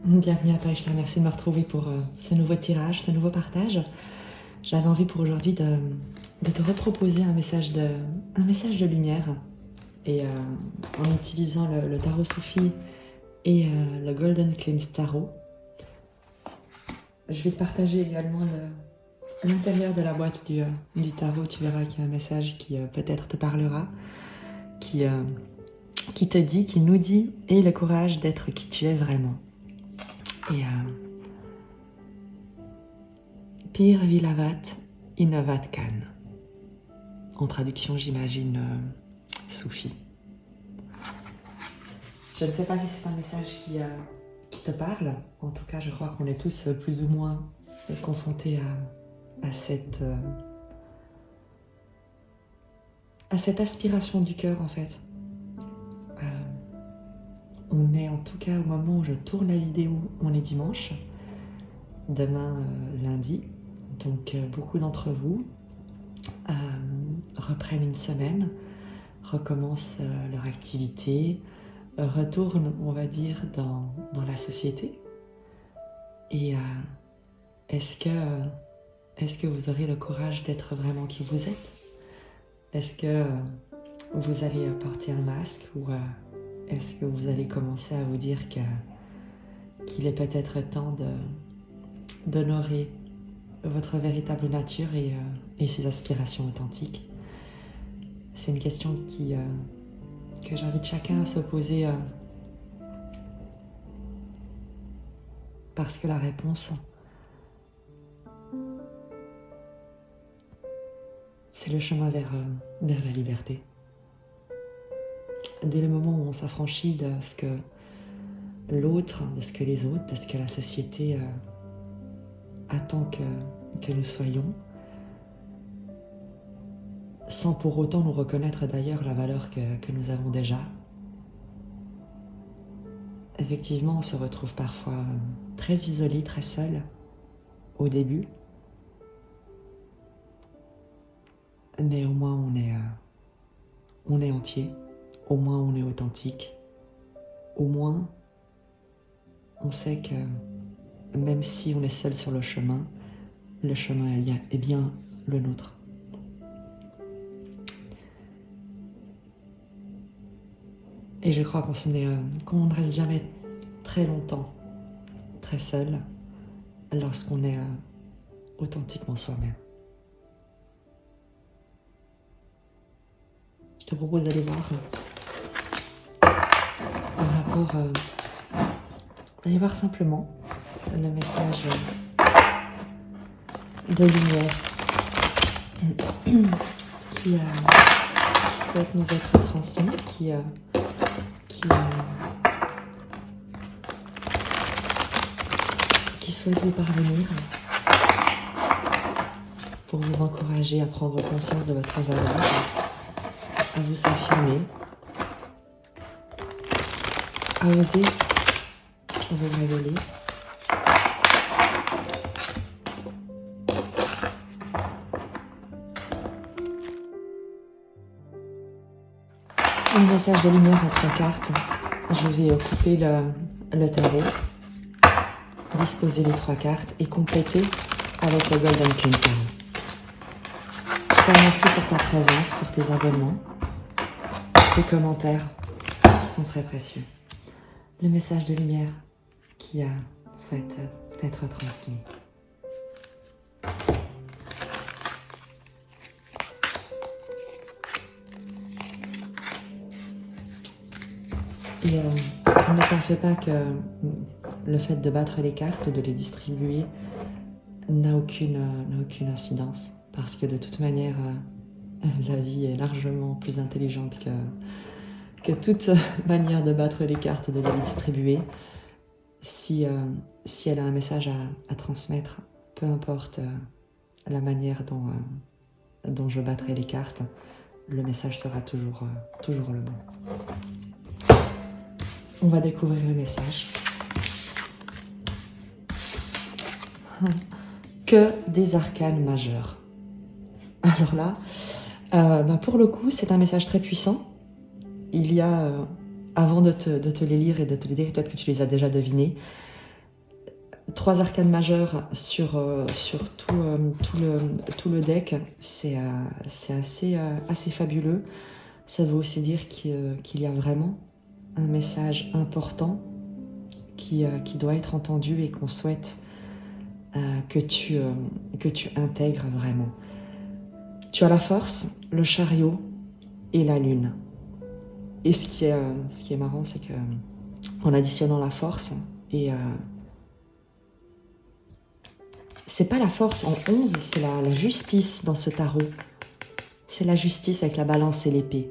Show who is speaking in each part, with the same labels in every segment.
Speaker 1: Bienvenue à toi et je te remercie de me retrouver pour ce nouveau tirage, ce nouveau partage. J'avais envie pour aujourd'hui de te reproposer un message de lumière et en utilisant le tarot Soufi et le Golden Claims Tarot. Je vais te partager également l'intérieur de la boîte du tarot. Tu verras qu'il y a un message qui peut-être te parlera, qui te dit, qui nous dit « Aie le courage d'être qui tu es vraiment ». Et Pir Vilavat Inavat Khan. En traduction, j'imagine, Soufi. Je ne sais pas si c'est un message qui te parle. En tout cas, je crois qu'on est tous plus ou moins confrontés à cette aspiration du cœur, en fait. On est en tout cas au moment où je tourne la vidéo, on est dimanche, demain lundi, donc beaucoup d'entre vous reprennent une semaine, recommencent leur activité, retournent, on va dire, dans la société. Et est-ce que vous aurez le courage d'être vraiment qui vous êtes? Est-ce que vous allez porter un masque ou est-ce que vous allez commencer à vous dire qu'il est peut-être temps d'honorer votre véritable nature et ses aspirations authentiques? C'est une question que j'invite chacun à se poser parce que la réponse, c'est le chemin vers la liberté. Dès le moment où on s'affranchit de ce que l'autre, de ce que les autres, de ce que la société attend que nous soyons, sans pour autant nous reconnaître d'ailleurs la valeur que nous avons déjà, effectivement on se retrouve parfois très isolé, très seul au début, mais au moins on est entier. Au moins on est authentique, au moins on sait que même si on est seul sur le chemin est bien le nôtre. Et je crois qu'on ne reste jamais très longtemps très seul lorsqu'on est authentiquement soi-même. Je te propose d'aller voir d'aller voir simplement le message de lumière qui souhaite nous être transmis, qui souhaite vous parvenir pour vous encourager à prendre conscience de votre valeur, à vous affirmer, à oser vous révéler. Un message de lumière en 3 cartes. Je vais couper le tarot, disposer les 3 cartes et compléter avec le Golden Claims Tarot. Je te remercie pour ta présence, pour tes abonnements, pour tes commentaires qui sont très précieux. Le message de lumière qui souhaite être transmis. Et ne t'en fais pas que le fait de battre les cartes, de les distribuer, n'a aucune incidence. Parce que de toute manière, la vie est largement plus intelligente que toute manière de battre les cartes, de les distribuer. Si elle a un message à transmettre, peu importe la manière dont je battrai les cartes, le message sera toujours le bon. On va découvrir le message. Que des arcanes majeurs. Alors là, pour le coup, c'est un message très puissant. Il y a, avant de te les lire et de te les dire, peut-être que tu les as déjà devinés, 3 arcanes majeures sur tout le deck, c'est assez fabuleux. Ça veut aussi dire qu'il y a vraiment un message important qui doit être entendu et qu'on souhaite que tu intègres vraiment. Tu as la force, le chariot et la lune. Et ce qui est marrant, c'est que en additionnant la force, et c'est pas la force en 11, c'est la justice dans ce tarot. C'est la justice avec la balance et l'épée.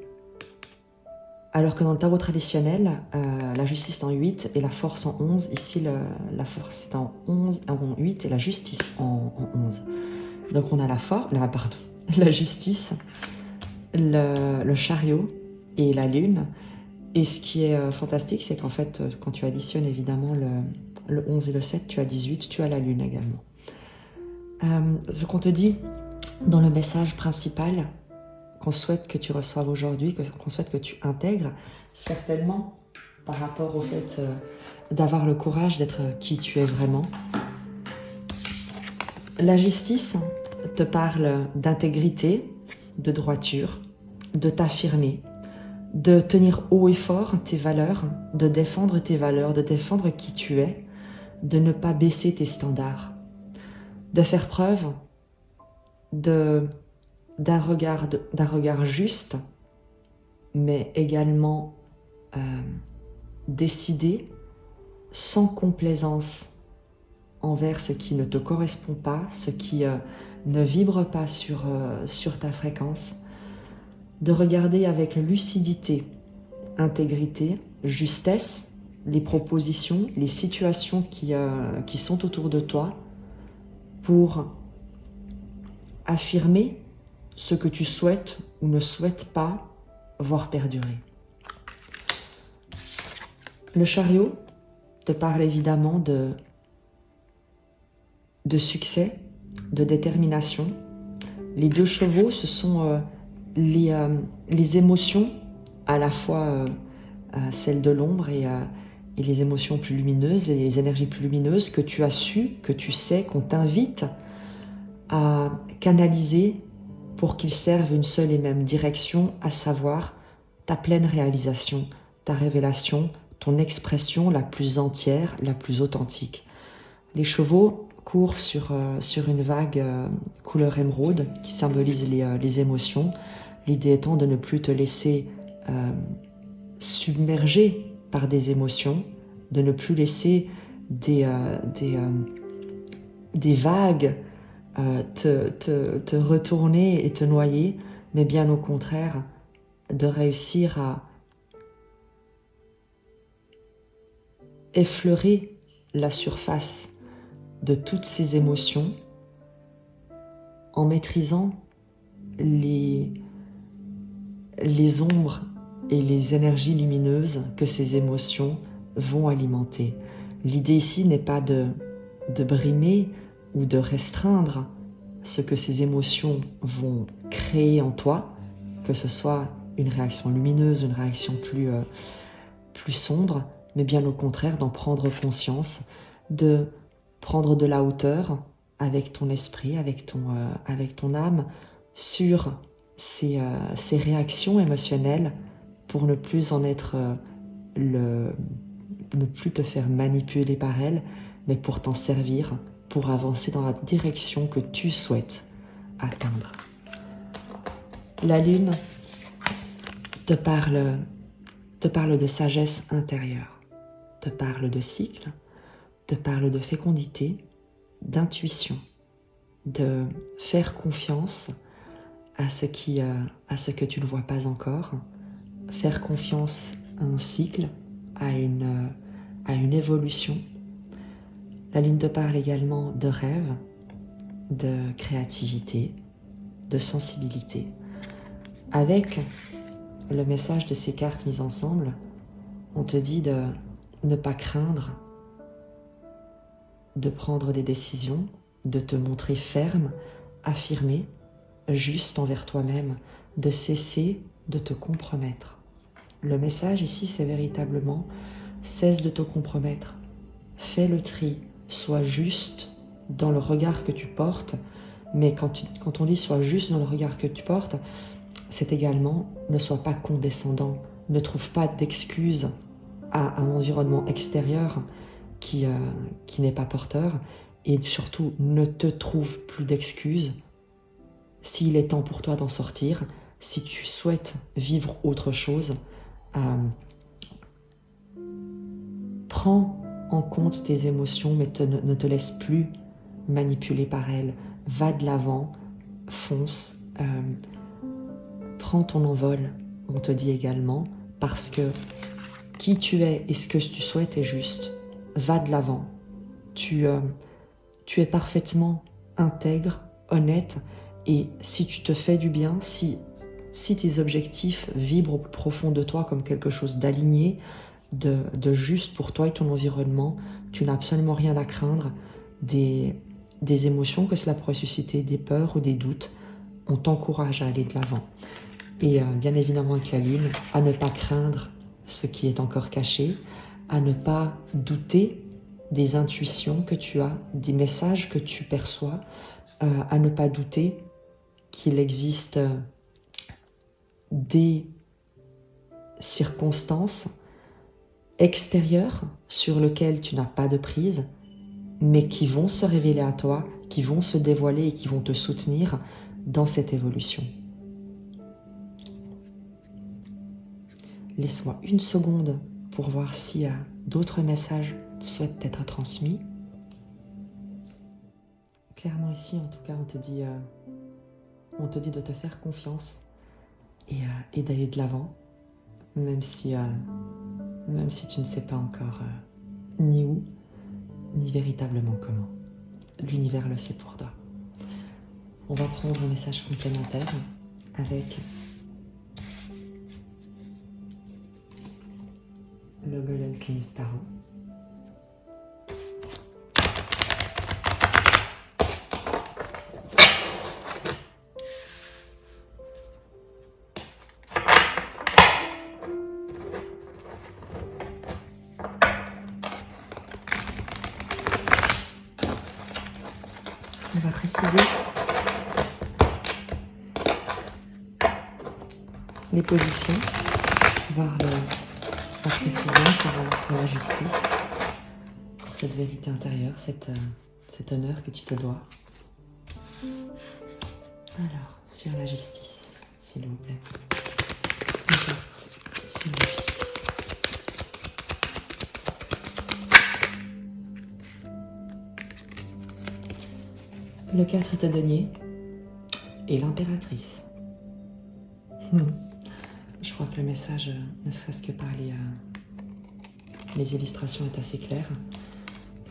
Speaker 1: Alors que dans le tarot traditionnel, la justice est en 8 et la force en 11. Ici, la force est en 8 et la justice en 11. Donc on a la justice, le chariot et la lune. Et ce qui est fantastique, c'est qu'en fait, quand tu additionnes évidemment le 11 et le 7, tu as 18, tu as la lune également. Ce qu'on te dit dans le message principal qu'on souhaite que tu reçoives aujourd'hui, qu'on souhaite que tu intègres, certainement par rapport au fait d'avoir le courage d'être qui tu es vraiment. La justice te parle d'intégrité, de droiture, de t'affirmer, de tenir haut et fort tes valeurs, de défendre tes valeurs, de défendre qui tu es, de ne pas baisser tes standards, de faire preuve d'un regard juste, mais également décidé, sans complaisance envers ce qui ne te correspond pas, ce qui ne vibre pas sur ta fréquence, de regarder avec lucidité, intégrité, justesse les propositions, les situations qui sont autour de toi pour affirmer ce que tu souhaites ou ne souhaites pas voir perdurer. Le chariot te parle évidemment de succès, de détermination. Les 2 chevaux, ce sont les émotions, à la fois celles de l'ombre et les émotions plus lumineuses et les énergies plus lumineuses que tu as su, que tu sais, qu'on t'invite à canaliser pour qu'ils servent une seule et même direction, à savoir ta pleine réalisation, ta révélation, ton expression la plus entière, la plus authentique. Les chevaux courent sur une vague couleur émeraude qui symbolise les émotions, l'idée étant de ne plus te laisser submerger par des émotions, de ne plus laisser des vagues te retourner et te noyer, mais bien au contraire, de réussir à effleurer la surface de toutes ces émotions en maîtrisant les ombres et les énergies lumineuses que ces émotions vont alimenter. L'idée ici n'est pas de brimer ou de restreindre ce que ces émotions vont créer en toi, que ce soit une réaction lumineuse, une réaction plus sombre, mais bien au contraire d'en prendre conscience, de prendre de la hauteur avec ton esprit, avec ton âme, sur ces réactions émotionnelles pour ne plus en être ne plus te faire manipuler par elles, mais pour t'en servir, pour avancer dans la direction que tu souhaites atteindre. La lune te parle de sagesse intérieure, te parle de cycle, te parle de fécondité, d'intuition, de faire confiance à ce que tu ne vois pas encore, faire confiance à un cycle, à une évolution. La lune te parle également de rêve, de créativité, de sensibilité. Avec le message de ces cartes mises ensemble, on te dit de ne pas craindre, de prendre des décisions, de te montrer ferme, affirmé, juste envers toi-même, de cesser de te compromettre. Le message ici, c'est véritablement cesse de te compromettre. Fais le tri sois juste dans le regard que tu portes, mais quand on dit sois juste dans le regard que tu portes, c'est également ne sois pas condescendant, ne trouve pas d'excuses à un environnement extérieur qui n'est pas porteur, et surtout ne te trouve plus d'excuses s'il est temps pour toi d'en sortir, si tu souhaites vivre autre chose. Prends en compte tes émotions, mais ne te laisse plus manipuler par elles. Va de l'avant, fonce, prends ton envol, on te dit également, parce que qui tu es et ce que tu souhaites est juste. Va de l'avant. Tu es parfaitement intègre, honnête, et si tu te fais du bien, si tes objectifs vibrent au plus profond de toi comme quelque chose d'aligné, de juste pour toi et ton environnement, tu n'as absolument rien à craindre des émotions que cela pourrait susciter, des peurs ou des doutes. On t'encourage à aller de l'avant. Et bien évidemment avec la lune, à ne pas craindre ce qui est encore caché, à ne pas douter des intuitions que tu as, des messages que tu perçois, à ne pas douter qu'il existe des circonstances extérieures sur lesquelles tu n'as pas de prise, mais qui vont se révéler à toi, qui vont se dévoiler et qui vont te soutenir dans cette évolution. Laisse-moi une seconde pour voir s'il y a d'autres messages qui souhaitent être transmis. Clairement ici, en tout cas, on te dit de te faire confiance et d'aller de l'avant, même si tu ne sais pas encore ni où, ni véritablement comment. L'univers le sait pour toi. On va prendre un message complémentaire avec le Golden Clean Tarot. On va préciser les positions, voir la précision pour la justice, pour cette vérité intérieure, cet honneur que tu te dois. Alors, sur la justice, s'il vous plaît. Une carte sur la justice. Le 4 de denier et l'impératrice. Je crois que le message, ne serait-ce que par les illustrations, est assez clair.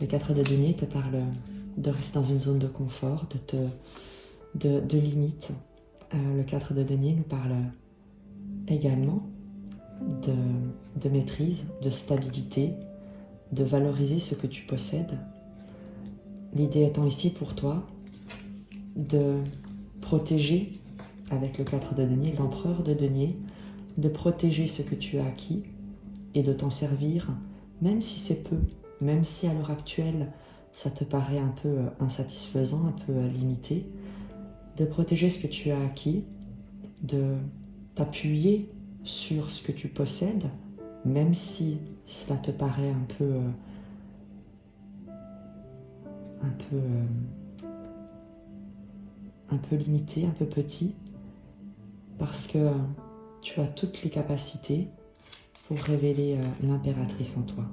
Speaker 1: Le 4 de denier te parle de rester dans une zone de confort, de limite. Le 4 de denier nous parle également de maîtrise, de stabilité, de valoriser ce que tu possèdes. L'idée étant ici pour toi de protéger, avec le 4 de denier, l'empereur de denier, de protéger ce que tu as acquis et de t'en servir, même si c'est peu, même si à l'heure actuelle ça te paraît un peu insatisfaisant, un peu limité, de protéger ce que tu as acquis, de t'appuyer sur ce que tu possèdes, même si cela te paraît un peu limité, un peu petit, parce que tu as toutes les capacités pour révéler l'impératrice en toi.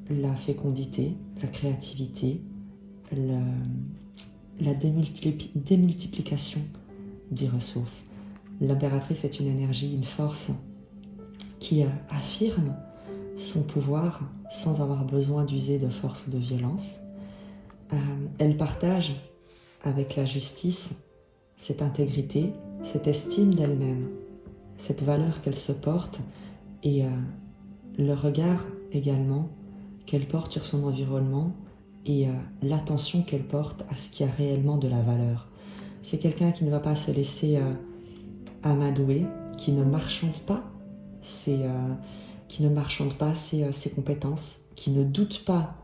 Speaker 1: La fécondité, la créativité, la démultiplication des ressources. L'impératrice est une énergie, une force qui affirme son pouvoir sans avoir besoin d'user de force ou de violence. Elle partage avec la justice cette intégrité, cette estime d'elle-même, cette valeur qu'elle se porte et le regard également qu'elle porte sur son environnement et l'attention qu'elle porte à ce qui a réellement de la valeur. C'est quelqu'un qui ne va pas se laisser amadouer, qui ne marchande pas ses compétences, qui ne doute pas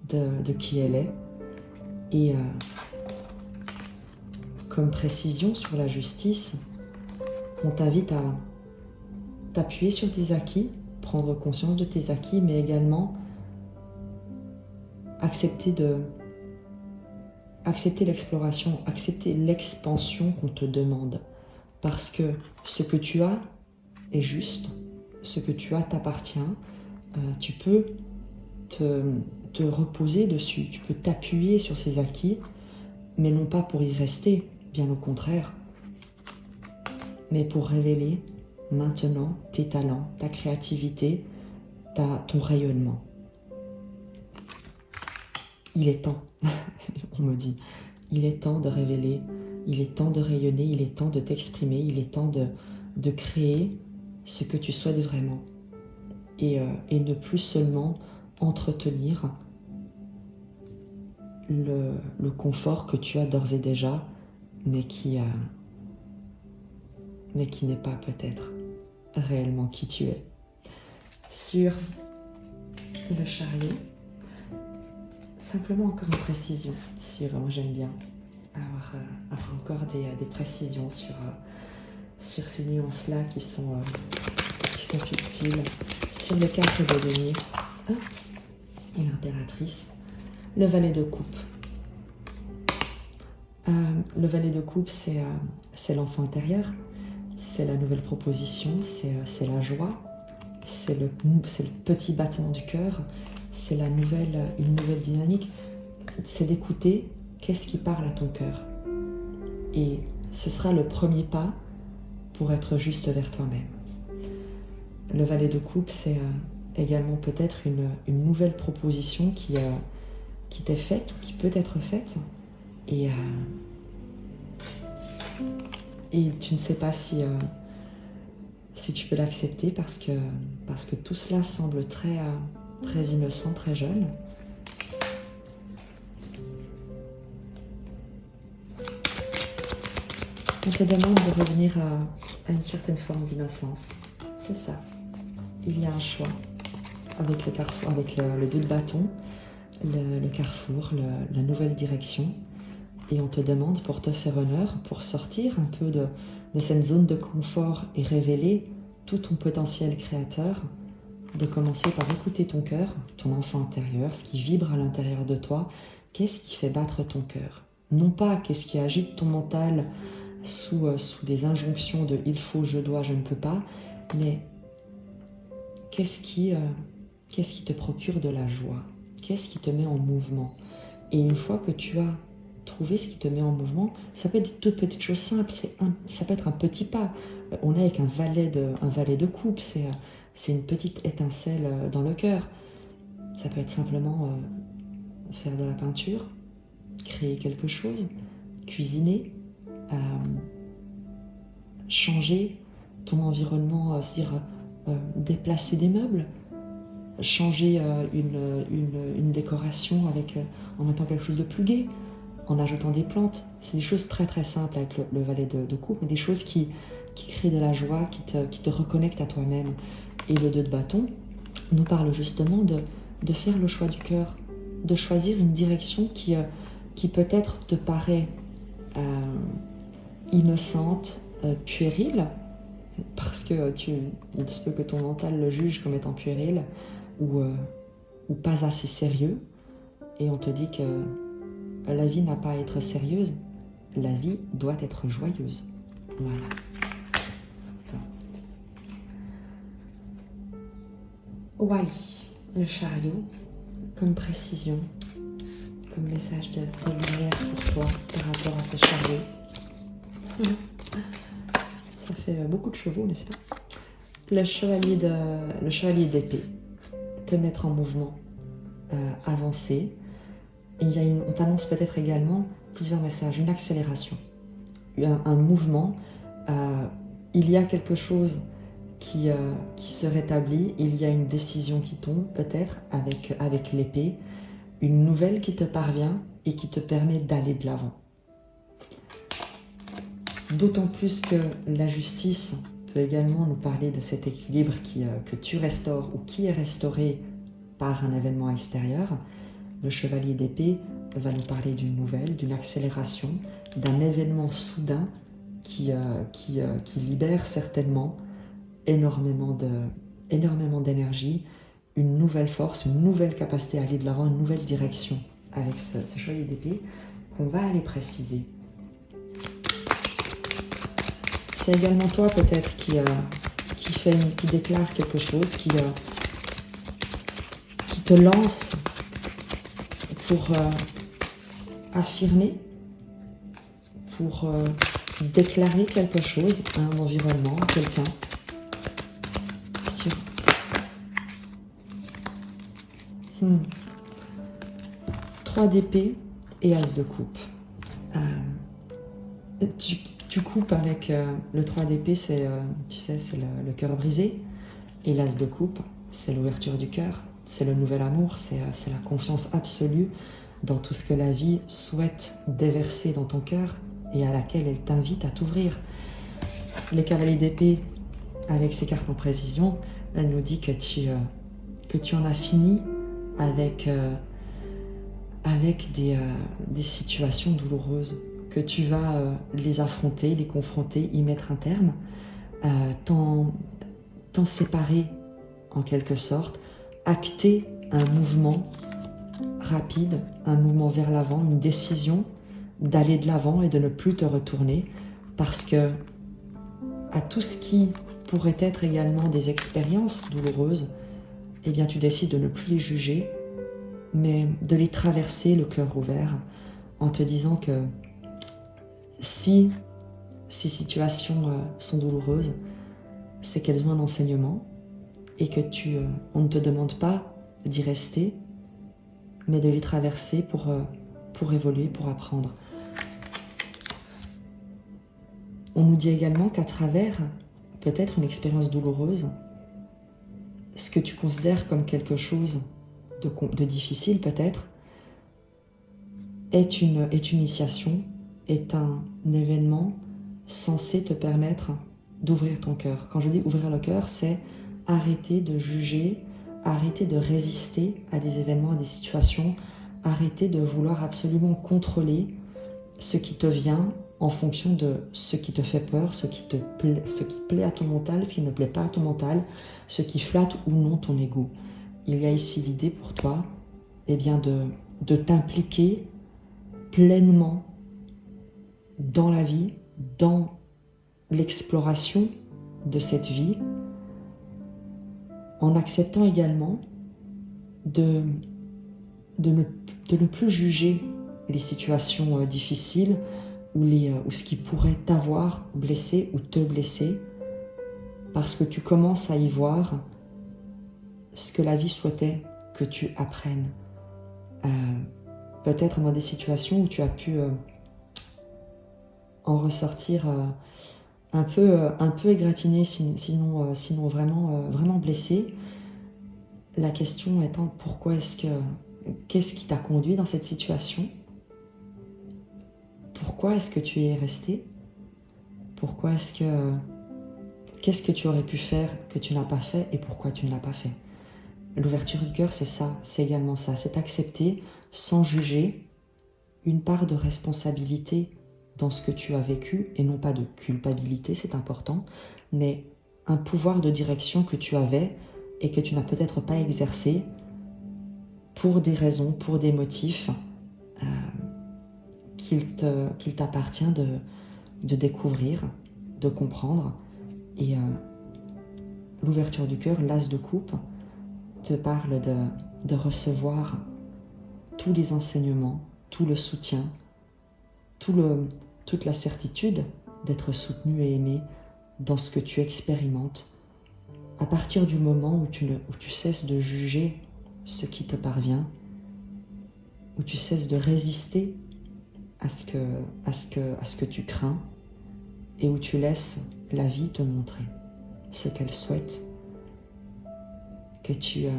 Speaker 1: de qui elle est. Et comme précision sur la justice, on t'invite à t'appuyer sur tes acquis, prendre conscience de tes acquis, mais également accepter l'exploration, accepter l'expansion qu'on te demande. Parce que ce que tu as est juste, ce que tu as t'appartient, tu peux te reposer dessus, tu peux t'appuyer sur ces acquis, mais non pas pour y rester, bien au contraire, mais pour révéler maintenant tes talents, ta créativité, ton rayonnement. Il est temps, on me dit, il est temps de révéler, il est temps de rayonner, il est temps de t'exprimer, il est temps de créer ce que tu souhaites vraiment. Et ne plus seulement entretenir le confort que tu as d'ores et déjà, mais qui n'est pas peut-être réellement qui tu es. Sur le chariot, simplement encore une précision, si vraiment j'aime bien avoir encore des précisions sur ces nuances-là qui sont subtiles. Sur les cartes de denier, l'impératrice, le valet de coupe. Le valet de coupe, c'est l'enfant intérieur, c'est la nouvelle proposition, c'est la joie, c'est le petit battement du cœur, c'est une nouvelle dynamique. C'est d'écouter qu'est-ce qui parle à ton cœur. Et ce sera le premier pas pour être juste vers toi-même. Le valet de coupe, c'est également peut-être une nouvelle proposition qui t'est faite ou qui peut être faite. Et tu ne sais pas si tu peux l'accepter parce que tout cela semble très innocent, très jeune. On te demande de revenir à une certaine forme d'innocence. C'est ça. Il y a un choix avec le carrefour, avec le 2 de bâton, le carrefour, la nouvelle direction. Et on te demande, pour te faire honneur, pour sortir un peu de cette zone de confort et révéler tout ton potentiel créateur, de commencer par écouter ton cœur, ton enfant intérieur, ce qui vibre à l'intérieur de toi. Qu'est-ce qui fait battre ton cœur? Non pas qu'est-ce qui agite ton mental sous des injonctions de « il faut, je dois, je ne peux pas », mais qu'est-ce qui te procure de la joie? Qu'est-ce qui te met en mouvement? Et une fois que tu as trouvé ce qui te met en mouvement, ça peut être des toutes petites choses simples, ça peut être un petit pas. On est avec un valet de coupe, c'est une petite étincelle dans le cœur. Ça peut être simplement faire de la peinture, créer quelque chose, cuisiner, changer ton environnement, déplacer des meubles, changer une décoration en mettant quelque chose de plus gai, en ajoutant des plantes. C'est des choses très très simples avec le valet de coupe, mais des choses qui créent de la joie, qui te reconnectent à toi-même. Et le 2 de bâton nous parle justement de faire le choix du cœur, de choisir une direction qui peut-être te paraît innocente, puérile, parce que il se peut que ton mental le juge comme étant puéril ou pas assez sérieux, et on te dit que la vie n'a pas à être sérieuse, la vie doit être joyeuse. Voilà. Wally, le chariot, comme précision, comme message de lumière pour toi par rapport à ce chariot. Ça fait beaucoup de chevaux, n'est-ce pas? Le chevalier d'épée, te mettre en mouvement, avancer. On t'annonce peut-être également plusieurs messages, une accélération, un mouvement. Il y a quelque chose qui se rétablit, il y a une décision qui tombe peut-être avec l'épée, une nouvelle qui te parvient et qui te permet d'aller de l'avant. D'autant plus que la justice peut également nous parler de cet équilibre que tu restaures ou qui est restauré par un événement extérieur, Le chevalier d'épée va nous parler d'une nouvelle, d'une accélération, d'un événement soudain qui libère certainement énormément d'énergie, une nouvelle force, une nouvelle capacité à aller de l'avant, une nouvelle direction avec ce chevalier d'épée qu'on va aller préciser. C'est également toi peut-être qui déclare quelque chose, qui te lance pour affirmer, pour déclarer quelque chose à un environnement, à quelqu'un. Sur 3 d'épée et as de coupe. Tu coupes avec le 3 d'épée, c'est le cœur brisé, et l'as de coupe, c'est l'ouverture du cœur, c'est le nouvel amour, c'est la confiance absolue dans tout ce que la vie souhaite déverser dans ton cœur et à laquelle elle t'invite à t'ouvrir. Le cavalier d'épée, avec ses cartes en précision, elle nous dit que tu en as fini avec des situations douloureuses, que tu vas les affronter, les confronter, y mettre un terme, t'en séparer en quelque sorte, acter un mouvement rapide, un mouvement vers l'avant, une décision d'aller de l'avant et de ne plus te retourner, parce que à tout ce qui pourrait être également des expériences douloureuses, eh bien tu décides de ne plus les juger, mais de les traverser le cœur ouvert en te disant que si ces situations sont douloureuses, c'est qu'elles ont un enseignement et que on ne te demande pas d'y rester, mais de les traverser pour évoluer, pour apprendre. On nous dit également qu'à travers peut-être une expérience douloureuse, ce que tu considères comme quelque chose de difficile peut-être, est une initiation, est un événement censé te permettre d'ouvrir ton cœur. Quand je dis ouvrir le cœur, c'est arrêter de juger, arrêter de résister à des événements, à des situations, arrêter de vouloir absolument contrôler ce qui te vient en fonction de ce qui te fait peur, ce qui plaît à ton mental, ce qui ne plaît pas à ton mental, ce qui flatte ou non ton ego. Il y a ici l'idée pour toi, eh bien de t'impliquer pleinement dans la vie, dans l'exploration de cette vie, en acceptant également de ne plus juger les situations difficiles ou ce qui pourrait t'avoir blessé ou te blesser, parce que tu commences à y voir ce que la vie souhaitait que tu apprennes. Peut-être dans des situations où tu as pu en ressortir un peu égratigné, sinon vraiment blessé. La question étant, qu'est-ce qui t'a conduit dans cette situation? Pourquoi est-ce que tu y es resté? Qu'est-ce que tu aurais pu faire que tu n'as pas fait et pourquoi tu ne l'as pas fait? L'ouverture du cœur, c'est ça, c'est également ça, c'est accepter sans juger une part de responsabilité dans ce que tu as vécu et non pas de culpabilité, c'est important, mais un pouvoir de direction que tu avais et que tu n'as peut-être pas exercé pour des raisons, pour des motifs qu'il t'appartient de découvrir, de comprendre. Et l'ouverture du cœur, l'as de coupe, te parle de recevoir tous les enseignements, tout le soutien, toute la certitude d'être soutenu et aimé dans ce que tu expérimentes. À partir du moment où tu cesses de juger ce qui te parvient, où tu cesses de résister à ce que tu crains et où tu laisses la vie te montrer ce qu'elle souhaite que tu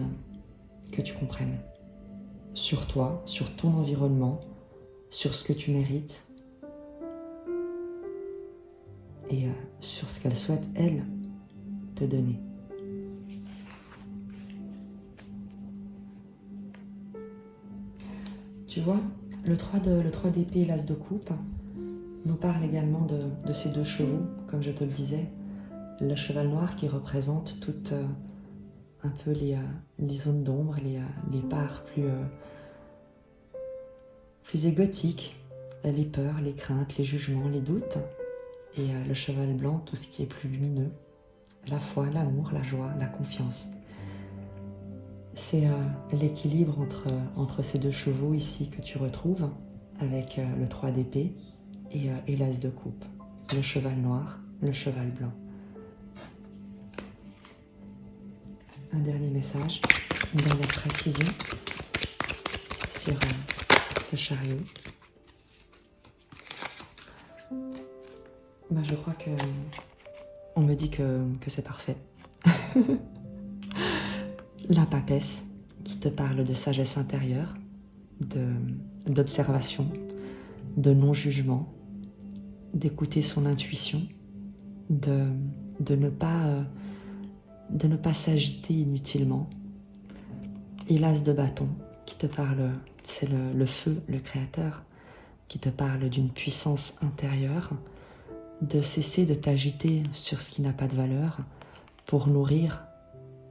Speaker 1: comprennes sur toi, sur ton environnement, sur ce que tu mérites et sur ce qu'elle souhaite, elle, te donner. Tu vois, le 3 d'épée et l'as de coupe nous parle également de ces deux chevaux, comme je te le disais. Le cheval noir qui représente toutes un peu les zones d'ombre, les parts plus égotiques, les peurs, les craintes, les jugements, les doutes. Et le cheval blanc, tout ce qui est plus lumineux, la foi, l'amour, la joie, la confiance. C'est l'équilibre entre ces deux chevaux ici que tu retrouves avec le 3 d'épée et l'as de coupe, le cheval noir, le cheval blanc. Un dernier message, une dernière précision sur ce chariot. Je crois que on me dit que c'est parfait. La papesse qui te parle de sagesse intérieure, d'observation, de non-jugement, d'écouter son intuition, de ne pas s'agiter inutilement. Et l'as de bâton qui te parle, c'est le feu, le créateur, qui te parle d'une puissance intérieure, de cesser de t'agiter sur ce qui n'a pas de valeur pour nourrir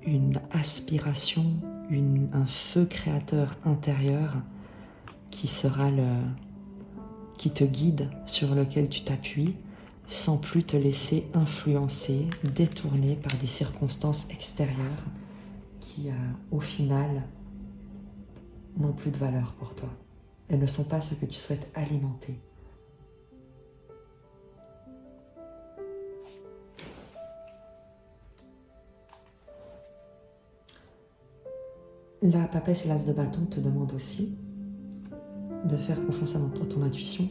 Speaker 1: une aspiration, un feu créateur intérieur qui sera qui te guide, sur lequel tu t'appuies, sans plus te laisser influencer, détourner par des circonstances extérieures qui, au final, n'ont plus de valeur pour toi. Elles ne sont pas ce que tu souhaites alimenter. La papesse et l'as de bâton te demandent aussi de faire confiance à ton intuition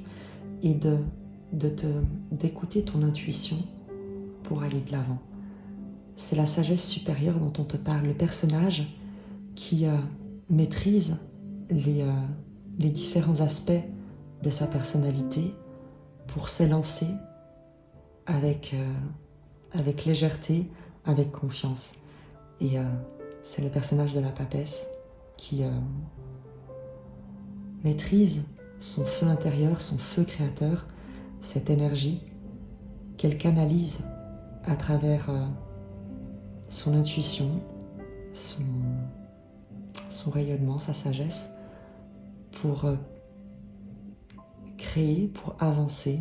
Speaker 1: et d'écouter ton intuition pour aller de l'avant. C'est la sagesse supérieure dont on te parle, le personnage qui maîtrise les différents aspects de sa personnalité pour s'élancer avec légèreté, avec confiance. Et c'est le personnage de la papesse qui maîtrise son feu intérieur, son feu créateur, cette énergie qu'elle canalise à travers son intuition, son rayonnement, sa sagesse, pour créer, pour avancer,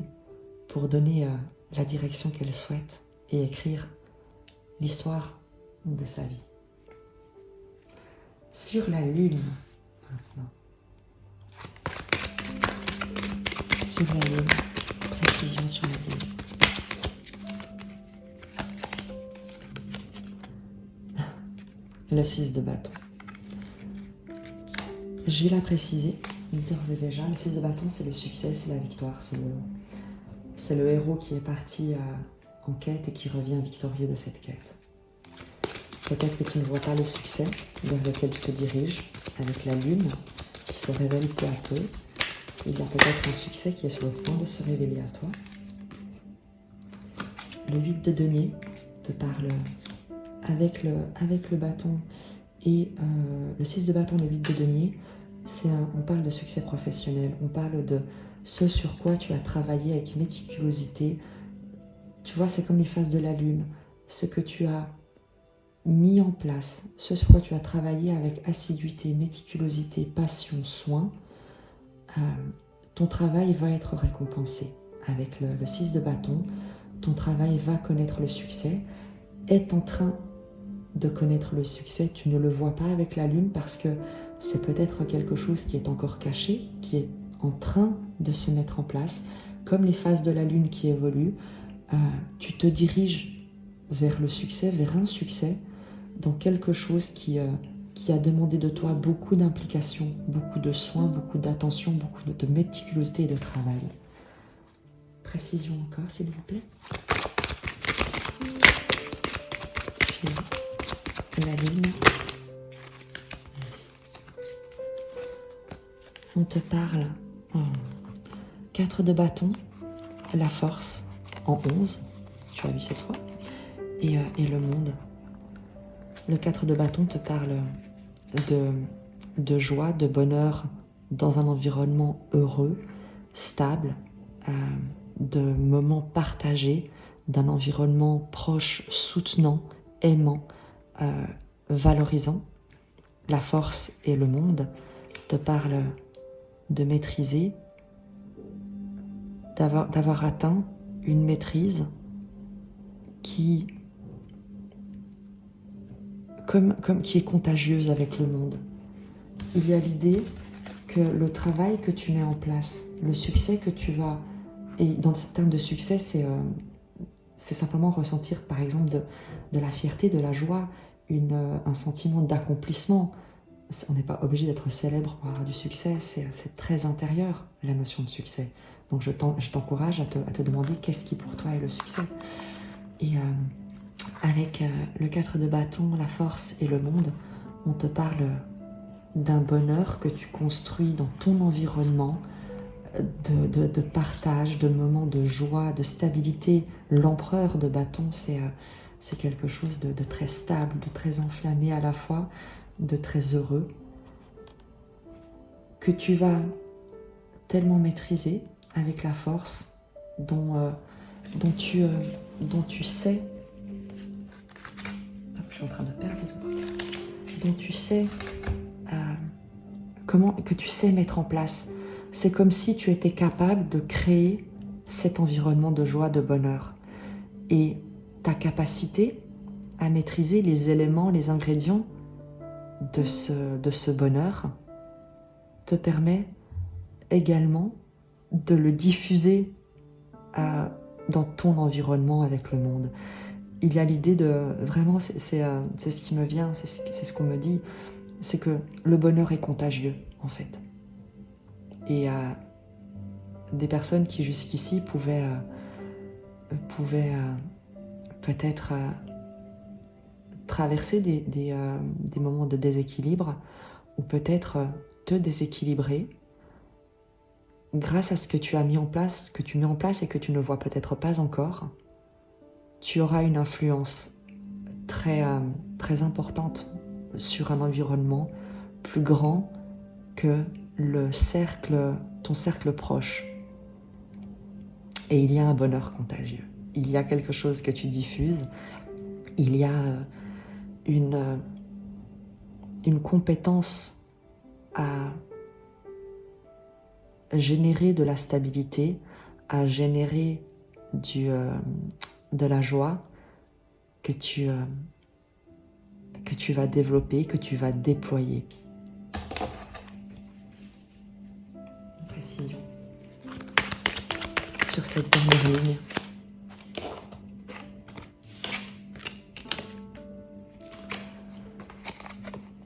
Speaker 1: pour donner la direction qu'elle souhaite et écrire l'histoire de sa vie. Sur la lune, maintenant. Sur la lune, précision sur la lune. Le 6 de bâton. Je vais la préciser, d'ores et déjà. Le 6 de bâton, c'est le succès, c'est la victoire. C'est le héros qui est parti en quête et qui revient victorieux de cette quête. Peut-être que tu ne vois pas le succès vers lequel tu te diriges avec la lune qui se révèle peu à peu. Il y a peut-être un succès qui est sur le point de se révéler à toi. Le 8 de denier te parle avec le bâton et le 6 de bâton, le 8 de denier, on parle de succès professionnel, on parle de ce sur quoi tu as travaillé avec méticulosité. Tu vois, c'est comme les phases de la lune, ce que tu as mis en place, ce sur quoi tu as travaillé avec assiduité, méticulosité, passion, soin, ton travail va être récompensé. Avec le 6 de bâton, ton travail va connaître le succès, est en train de connaître le succès. Tu ne le vois pas avec la lune parce que c'est peut-être quelque chose qui est encore caché, qui est en train de se mettre en place. Comme les phases de la lune qui évoluent, tu te diriges vers le succès, vers un succès, dans quelque chose qui a demandé de toi beaucoup d'implication, beaucoup de soins, beaucoup d'attention, beaucoup de méticulosité et de travail. Précision encore, s'il vous plaît. Sur la lune, on te parle en 4 de bâton, la force en 11, tu as vu cette fois, et le monde. Le 4 de bâton te parle de joie, de bonheur, dans un environnement heureux, stable, de moments partagés, d'un environnement proche, soutenant, aimant, valorisant. La force et le monde te parlent de maîtriser, d'avoir atteint une maîtrise qui est contagieuse avec le monde. Il y a l'idée que le travail que tu mets en place, le succès que tu vas... Et dans ce terme de succès, c'est simplement ressentir, par exemple, de la fierté, de la joie, un sentiment d'accomplissement. On n'est pas obligé d'être célèbre pour avoir du succès, c'est très intérieur, la notion de succès. Donc je t'encourage à te demander qu'est-ce qui pour toi est le succès. Et avec le 4 de bâton, la force et le monde, on te parle d'un bonheur que tu construis dans ton environnement, de partage, de moments de joie, de stabilité. L'empereur de bâton, c'est quelque chose de très stable, de très enflammé à la fois, de très heureux, que tu vas tellement maîtriser avec la force dont tu sais... Hop, je suis en train de perdre les autres cartes. Dont tu sais que tu sais mettre en place. C'est comme si tu étais capable de créer cet environnement de joie, de bonheur. Et ta capacité à maîtriser les éléments, les ingrédients de ce bonheur te permet également de le diffuser dans ton environnement avec le monde. Il y a l'idée de... Vraiment, c'est ce qui me vient, c'est ce qu'on me dit, c'est que le bonheur est contagieux, en fait. Et des personnes qui jusqu'ici pouvaient peut-être traverser des moments de déséquilibre ou peut-être te déséquilibrer grâce à ce que tu as mis en place, que tu mets en place et que tu ne vois peut-être pas encore, tu auras une influence très importante sur un environnement plus grand que ton cercle proche. Et il y a un bonheur contagieux. Il y a quelque chose que tu diffuses. Il y a une compétence à générer de la stabilité, à générer de la joie que tu vas développer, que tu vas déployer. Précision sur cette dernière ligne.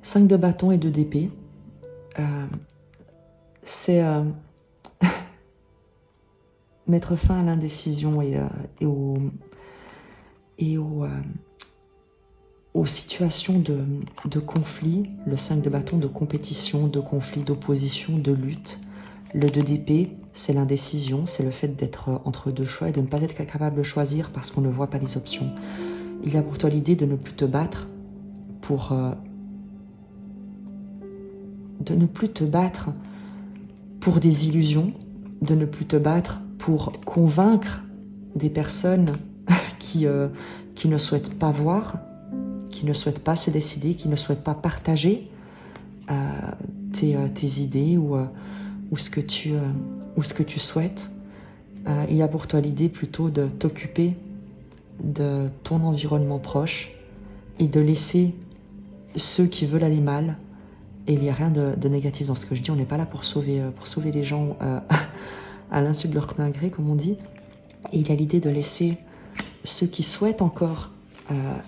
Speaker 1: Cinq de bâton et 2 d'épée. C'est mettre fin à l'indécision et aux situations de conflit. Le 5 de bâton, de compétition, de conflit, d'opposition, de lutte. Le 2 d'épée, c'est l'indécision, c'est le fait d'être entre deux choix et de ne pas être capable de choisir parce qu'on ne voit pas les options. Il y a pour toi l'idée de ne plus te battre pour des illusions, de ne plus te battre pour convaincre des personnes qui ne souhaitent pas voir, qui ne souhaitent pas se décider, qui ne souhaitent pas partager tes idées ou ce que tu souhaites. Il y a pour toi l'idée plutôt de t'occuper de ton environnement proche et de laisser ceux qui veulent aller mal. Et il n'y a rien de négatif dans ce que je dis. On n'est pas là pour sauver les gens à l'insu de leur plein gré, comme on dit. Et il y a l'idée de laisser ceux qui souhaitent encore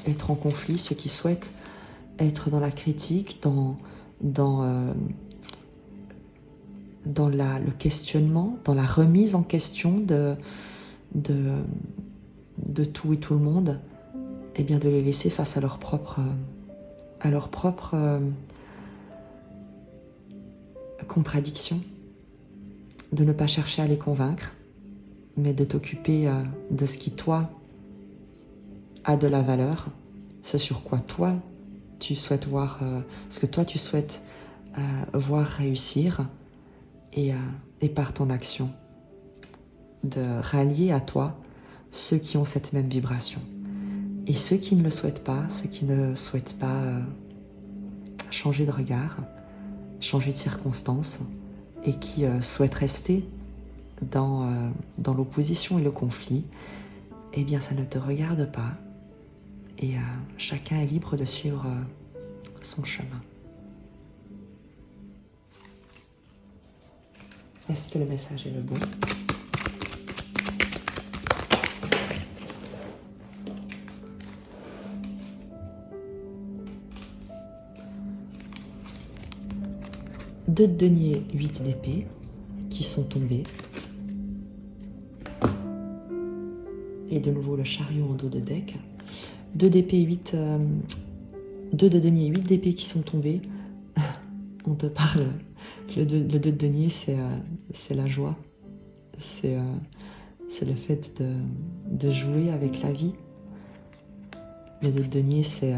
Speaker 1: être en conflit, ceux qui souhaitent être dans la critique, dans le questionnement, dans la remise en question de tout et tout le monde, et bien de les laisser face à leur propre contradiction, de ne pas chercher à les convaincre, mais de t'occuper de ce qui, toi, a de la valeur, ce sur quoi toi, tu souhaites voir, ce que toi, tu souhaites voir réussir, et par ton action, de rallier à toi ceux qui ont cette même vibration. Et ceux qui ne le souhaitent pas, ceux qui ne souhaitent pas changer de regard, changer de circonstance, et qui souhaitent rester dans l'opposition et le conflit, eh bien ça ne te regarde pas. Et chacun est libre de suivre son chemin. Est-ce que le message est le bon? Deux de denier, 8 d'épée qui sont tombés. Et de nouveau le chariot en dos de deck. 2 d'épée, 8... 2 de denier, 8 d'épée qui sont tombés. On te parle... Le 2 de denier, c'est la joie. C'est le fait de jouer avec la vie. Le 2 de denier, c'est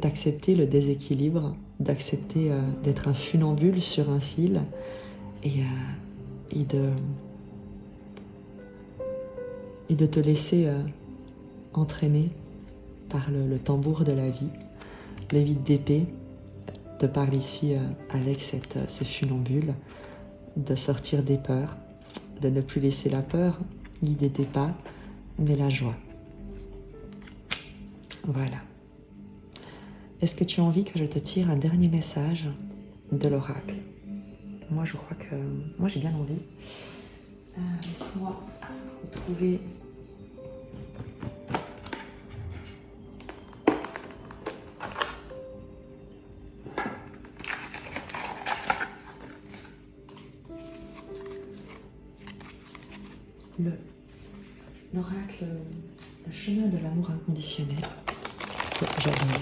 Speaker 1: accepter le déséquilibre, d'accepter d'être un funambule sur un fil et de te laisser entraîner par le tambour de la vie. Le 8 d'épée te parle ici avec ce funambule, de sortir des peurs, de ne plus laisser la peur guider tes pas, mais la joie. Voilà. Est-ce que tu as envie que je te tire un dernier message de l'oracle? Moi, je crois que... Moi, j'ai bien envie. Laisse-moi trouver... L'oracle, le chemin de l'amour inconditionnel. J'adore.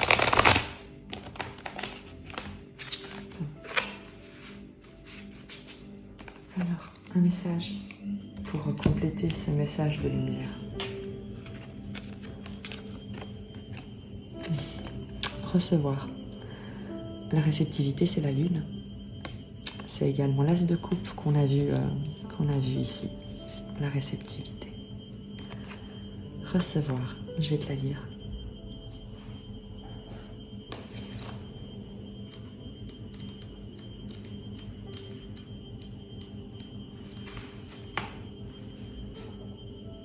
Speaker 1: Alors, un message pour compléter ce message de lumière. Recevoir. La réceptivité, c'est la lune. C'est également l'as de coupe qu'on a vu ici. La réceptivité. Recevoir. Je vais te la lire.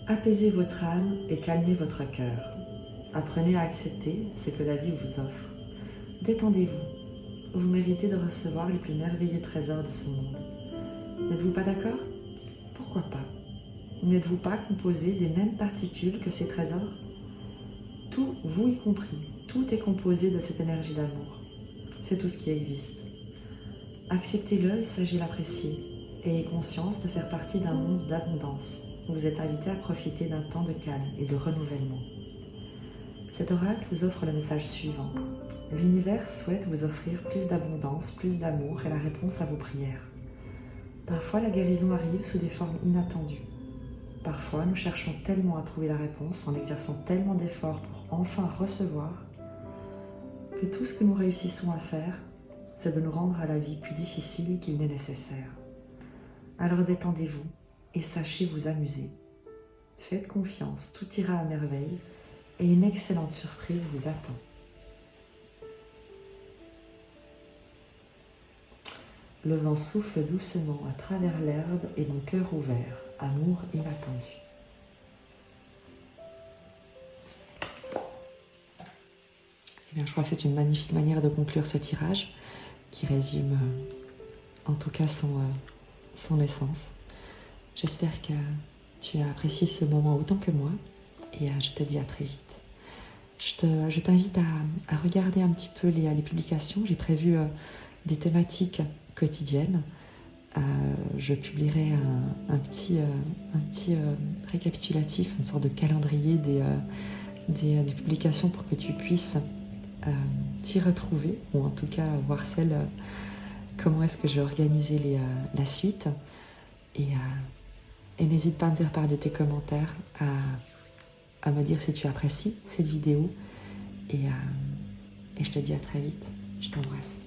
Speaker 1: Apaisez votre âme et calmez votre cœur. Apprenez à accepter ce que la vie vous offre. Détendez-vous. Vous méritez de recevoir les plus merveilleux trésors de ce monde. N'êtes-vous pas d'accord? Pourquoi pas? N'êtes-vous pas composé des mêmes particules que ces trésors? Tout, vous y compris, tout est composé de cette énergie d'amour. C'est tout ce qui existe. Acceptez-le et sachez l'apprécier. Ayez conscience de faire partie d'un monde d'abondance. Vous êtes invité à profiter d'un temps de calme et de renouvellement. Cet oracle vous offre le message suivant. L'univers souhaite vous offrir plus d'abondance, plus d'amour et la réponse à vos prières. Parfois, la guérison arrive sous des formes inattendues. Parfois, nous cherchons tellement à trouver la réponse en exerçant tellement d'efforts pour enfin recevoir que tout ce que nous réussissons à faire, c'est de nous rendre à la vie plus difficile qu'il n'est nécessaire. Alors détendez-vous et sachez vous amuser. Faites confiance, tout ira à merveille et une excellente surprise vous attend. Le vent souffle doucement à travers l'herbe et mon cœur ouvert, amour inattendu. Eh bien, je crois que c'est une magnifique manière de conclure ce tirage qui résume en tout cas son essence. J'espère que tu as apprécié ce moment autant que moi et je te dis à très vite. Je t'invite à regarder un petit peu les publications. J'ai prévu des thématiques quotidiennes. Je publierai un petit récapitulatif, une sorte de calendrier des publications pour que tu puisses t'y retrouver, ou en tout cas voir comment est-ce que j'ai organisé la suite. Et n'hésite pas à me faire part de tes commentaires, à me dire si tu apprécies cette vidéo. Et je te dis à très vite. Je t'embrasse.